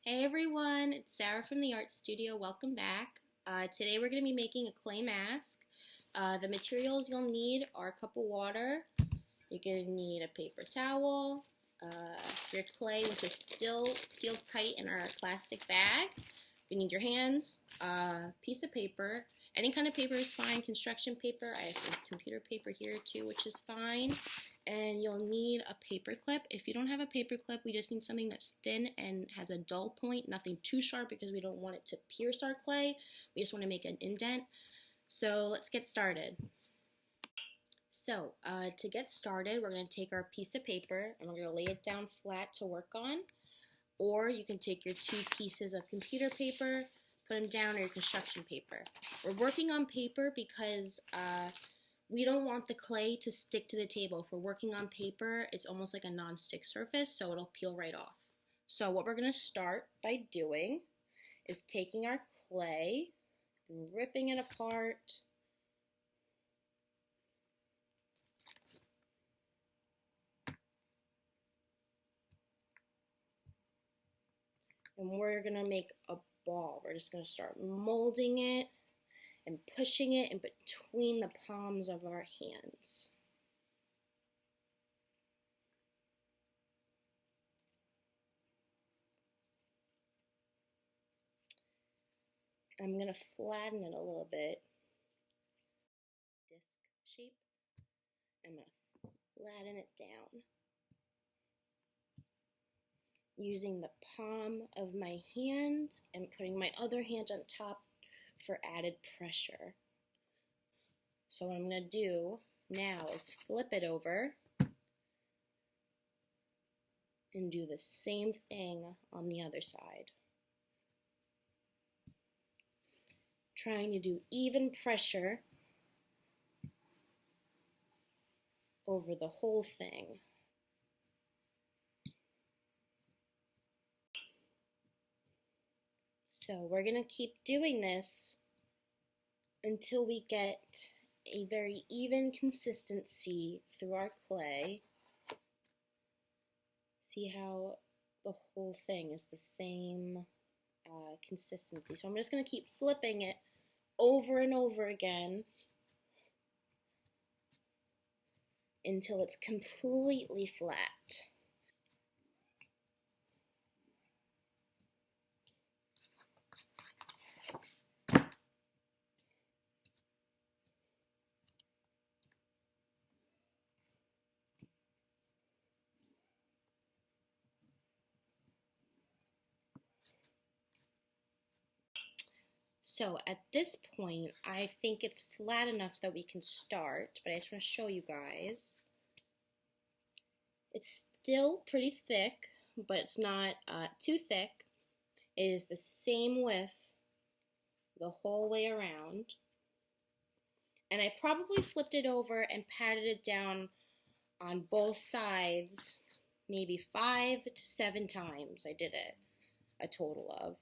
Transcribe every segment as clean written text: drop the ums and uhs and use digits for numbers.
Hey everyone, it's Sarah from the Art Studio. Welcome back. Today we're going to be making a clay mask. The materials you'll need are a cup of water. You're going to need a paper towel, your clay, which is still sealed tight in our plastic bag. You need your hands, a piece of paper. Any kind of paper is fine. Construction paper. I have some computer paper here too, which is fine. And you'll need a paper clip. If you don't have a paper clip, we just need something that's thin and has a dull point, nothing too sharp because we don't want it to pierce our clay. We just want to make an indent. So let's get started. So to get started, we're going to take our piece of paper and we're going to lay it down flat to work on. Or you can take your two pieces of computer paper, put them down, or your construction paper. We're working on paper because we don't want the clay to stick to the table. If we're working on paper, it's almost like a non-stick surface, so it'll peel right off. So what we're going to start by doing is taking our clay and ripping it apart. And we're going to make a ball. We're just going to start molding it and pushing it in between the palms of our hands. I'm going to flatten it a little bit. Disc shape. I'm going to flatten it down using the palm of my hand and putting my other hand on top for added pressure. So what I'm going to do now is flip it over and do the same thing on the other side. Trying to do even pressure over the whole thing. So we're going to keep doing this until we get a very even consistency through our clay. See how the whole thing is the same consistency. So I'm just going to keep flipping it over and over again until it's completely flat. So at this point, I think it's flat enough that we can start, but I just want to show you guys. It's still pretty thick, but it's not too thick. It is the same width the whole way around. And I probably flipped it over and patted it down on both sides maybe 5 to 7 times. I did it a total of,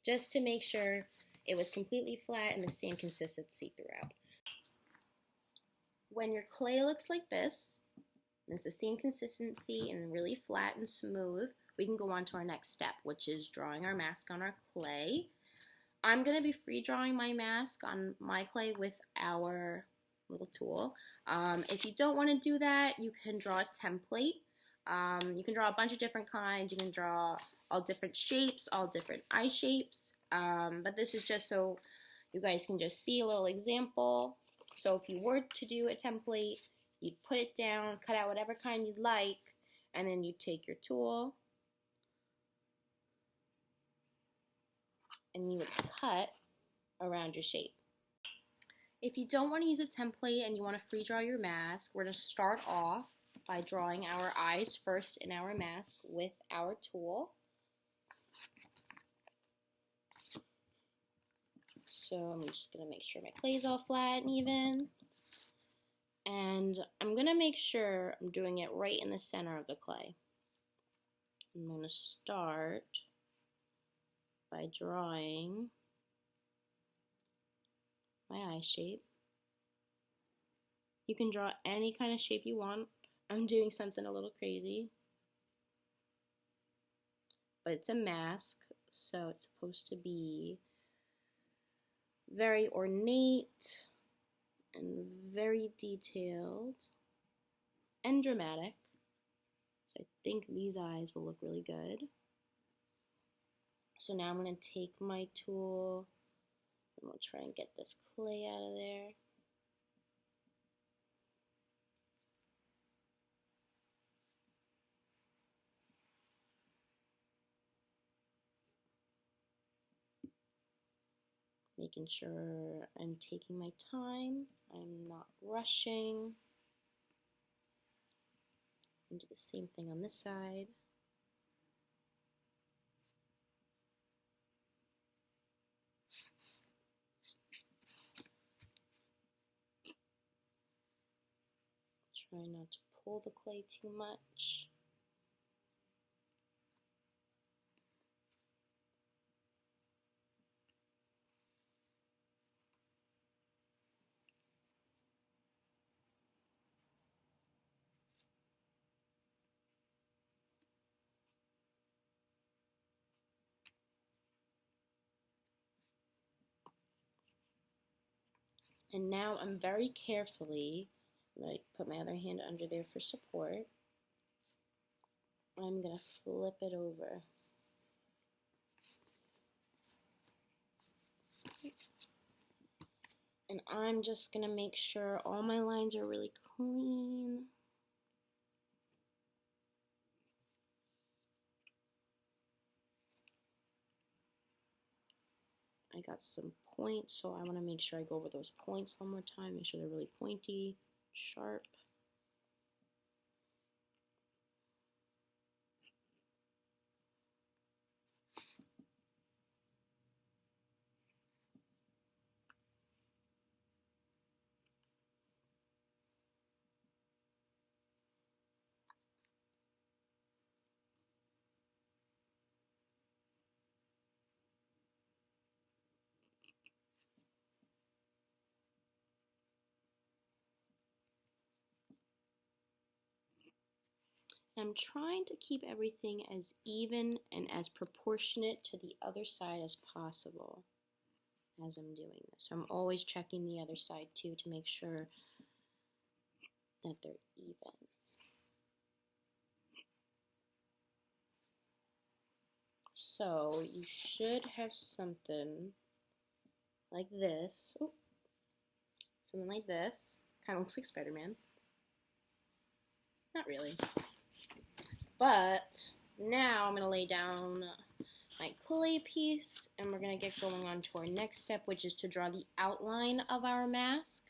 just to make sure it was completely flat and the same consistency throughout. When your clay looks like this, and it's the same consistency and really flat and smooth, we can go on to our next step, which is drawing our mask on our clay. I'm going to be free drawing my mask on my clay with our little tool. If you don't want to do that, you can draw a template. You can draw a bunch of different kinds. You can draw all different shapes, all different eye shapes. But this is just so you guys can just see a little example. So if you were to do a template, you'd put it down, cut out whatever kind you'd like, and then you'd take your tool and you would cut around your shape. If you don't want to use a template and you want to free draw your mask, we're going to start off by drawing our eyes first in our mask with our tool. So I'm just going to make sure my clay is all flat and even. And I'm going to make sure I'm doing it right in the center of the clay. I'm going to start by drawing my eye shape. You can draw any kind of shape you want. I'm doing something a little crazy. but it's a mask, so it's supposed to be very ornate and very detailed and dramatic. So I think these eyes will look really good. So now I'm going to take my tool and we'll try and get this clay out of there. Making sure I'm taking my time, I'm not rushing. And do the same thing on this side. Try not to pull the clay too much. And now I'm very carefully, like, put my other hand under there for support. I'm going to flip it over. And I'm just going to make sure all my lines are really clean. I got some points, so I want to make sure I go over those points one more time, make sure they're really pointy, sharp. I'm trying to keep everything as even and as proportionate to the other side as possible as I'm doing this. So I'm always checking the other side too to make sure that they're even. So you should have something like this. Ooh, something like this. Kind of looks like Spider-Man. Not really. But now I'm going to lay down my clay piece and we're going to get going on to our next step, which is to draw the outline of our mask.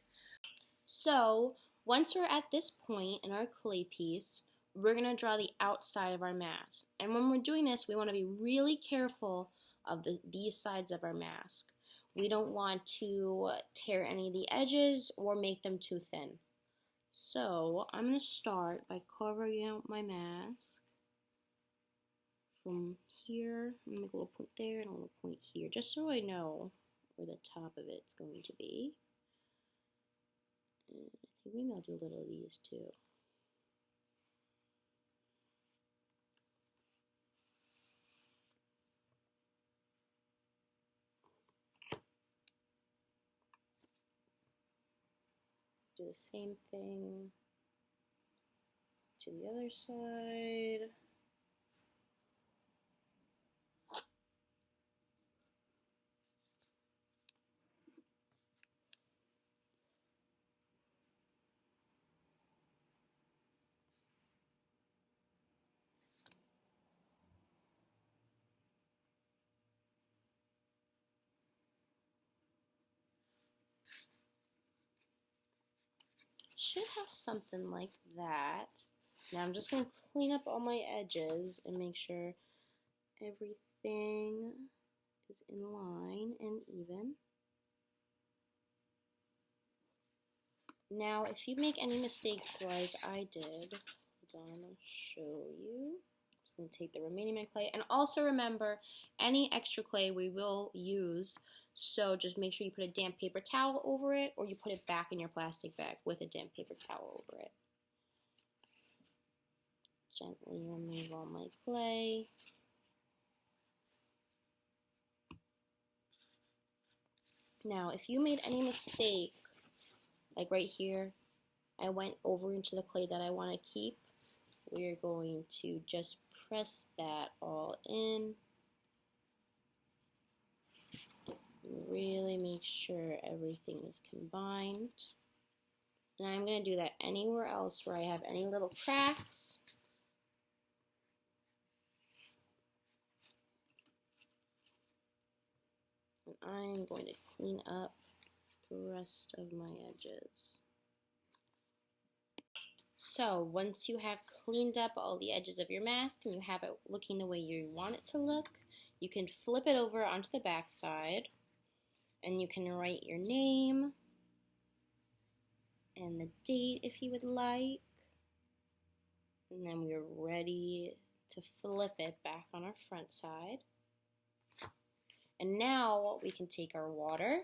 So once we're at this point in our clay piece, we're going to draw the outside of our mask. And when we're doing this, we want to be really careful of these sides of our mask. We don't want to tear any of the edges or make them too thin. So I'm going to start by carving out my mask from here. I'm going to make a little point there and a little point here, just so I know where the top of it's going to be. And I think maybe I'll do a little of these too. Do the same thing to the other side. Should have something like that. Now I'm just going to clean up all my edges and make sure everything is in line and even. Now, if you make any mistakes like I did, hold on, I'll show you. I'm just going to take the remaining of my clay. And also remember, any extra clay we will use, so just make sure you put a damp paper towel over it, or you put it back in your plastic bag with a damp paper towel over it. Gently remove all my clay. Now, if you made any mistake, like right here, I went over into the clay that I want to keep, we're going to just press that all in. Really make sure everything is combined. And I'm going to do that anywhere else where I have any little cracks. And I'm going to clean up the rest of my edges. So once you have cleaned up all the edges of your mask and you have it looking the way you want it to look, you can flip it over onto the back side and you can write your name and the date if you would like. And then we're ready to flip it back on our front side. And now we can take our water.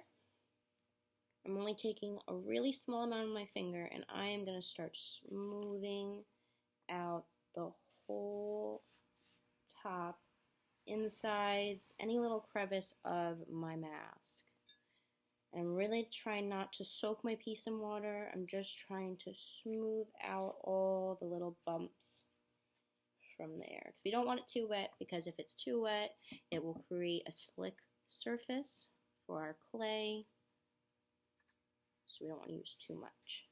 I'm only taking a really small amount on my finger and I am going to start smoothing out the whole top, insides, any little crevice of my mask. I'm really trying not to soak my piece in water. I'm just trying to smooth out all the little bumps from there. Because we don't want it too wet, because if it's too wet, it will create a slick surface for our clay. So we don't want to use too much.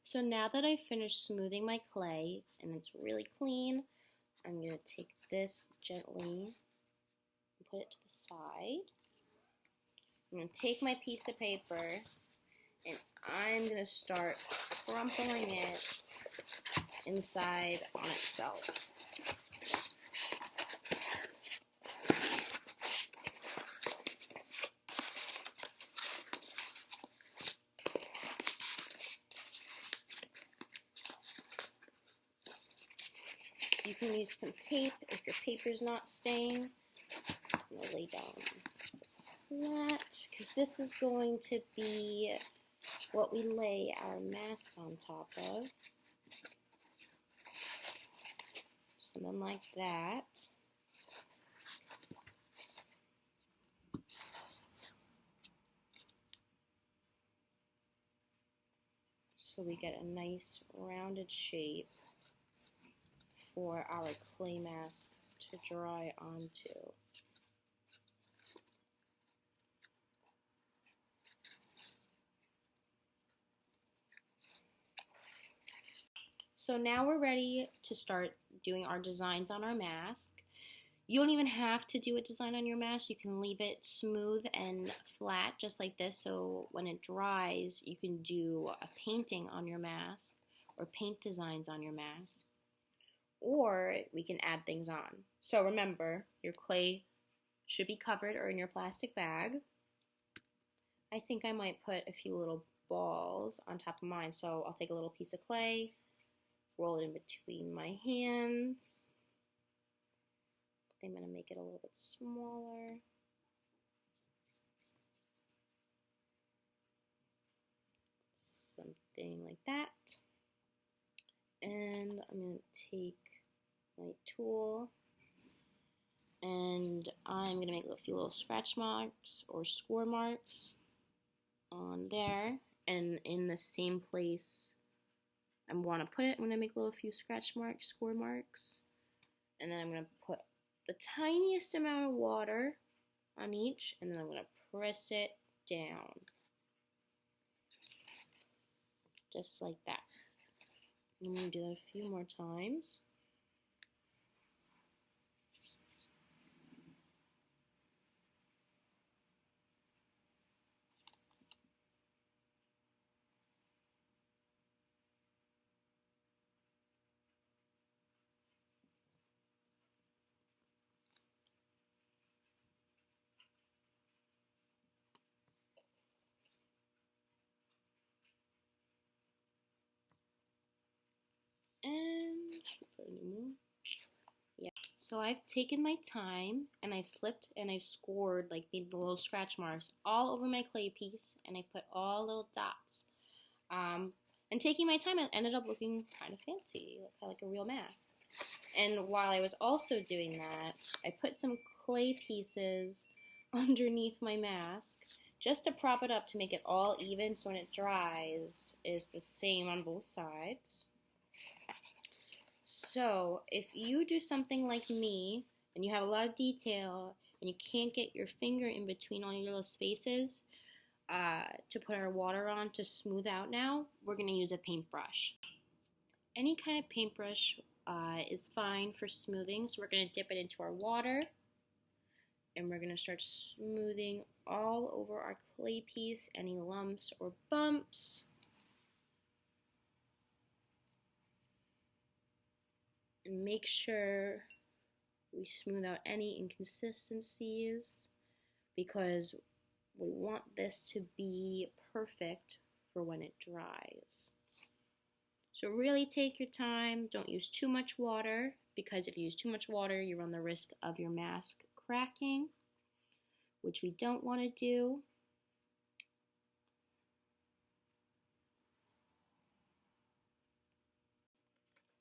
So now that I've finished smoothing my clay and it's really clean, I'm going to take this gently and put it to the side. I'm going to take my piece of paper and I'm going to start crumpling it inside on itself. You can use some tape if your paper's not staying. I'm going to lay down this flat because this is going to be what we lay our mask on top of. Something like that. So we get a nice rounded shape for our clay mask to dry onto. So now we're ready to start doing our designs on our mask. You don't even have to do a design on your mask. You can leave it smooth and flat just like this, so when it dries you can do a painting on your mask or paint designs on your mask. Or we can add things on. So remember, your clay should be covered or in your plastic bag. I think I might put a few little balls on top of mine. So I'll take a little piece of clay, roll it in between my hands. I'm going to make it a little bit smaller. Something like that. And I'm going to take my tool and I'm going to make a few little scratch marks or score marks on there, and in the same place I want to put it, I'm going to make a few scratch marks, score marks, and then I'm going to put the tiniest amount of water on each, and then I'm going to press it down just like that. I'm going to do that a few more times. And put any more. Yeah. So I've taken my time and I've slipped and I've scored like the little scratch marks all over my clay piece, and I put all little dots. And taking my time, it ended up looking kind of fancy, like a real mask. And while I was also doing that, I put some clay pieces underneath my mask just to prop it up to make it all even, so when it dries, it's the same on both sides. So if you do something like me and you have a lot of detail and you can't get your finger in between all your little spaces to put our water on to smooth out now, we're going to use a paintbrush. Any kind of paintbrush is fine for smoothing, so we're going to dip it into our water and we're going to start smoothing all over our clay piece, any lumps or bumps. And make sure we smooth out any inconsistencies because we want this to be perfect for when it dries. So really take your time, don't use too much water, because if you use too much water, you run the risk of your mask cracking, which we don't want to do.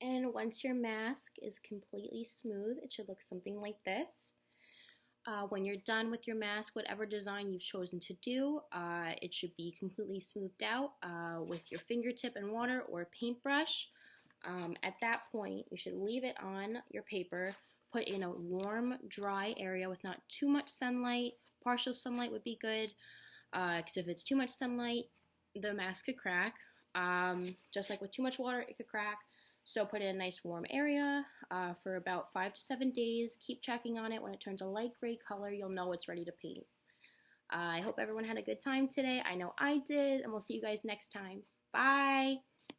And once your mask is completely smooth, it should look something like this. When you're done with your mask, whatever design you've chosen to do, it should be completely smoothed out with your fingertip and water or a paintbrush. At that point, you should leave it on your paper, put in a warm, dry area with not too much sunlight. Partial sunlight would be good, because if it's too much sunlight, the mask could crack. Just like with too much water, it could crack. So put it in a nice warm area for about 5 to 7 days. Keep checking on it. When it turns a light gray color, you'll know it's ready to paint. I hope everyone had a good time today. I know I did, and we'll see you guys next time. Bye!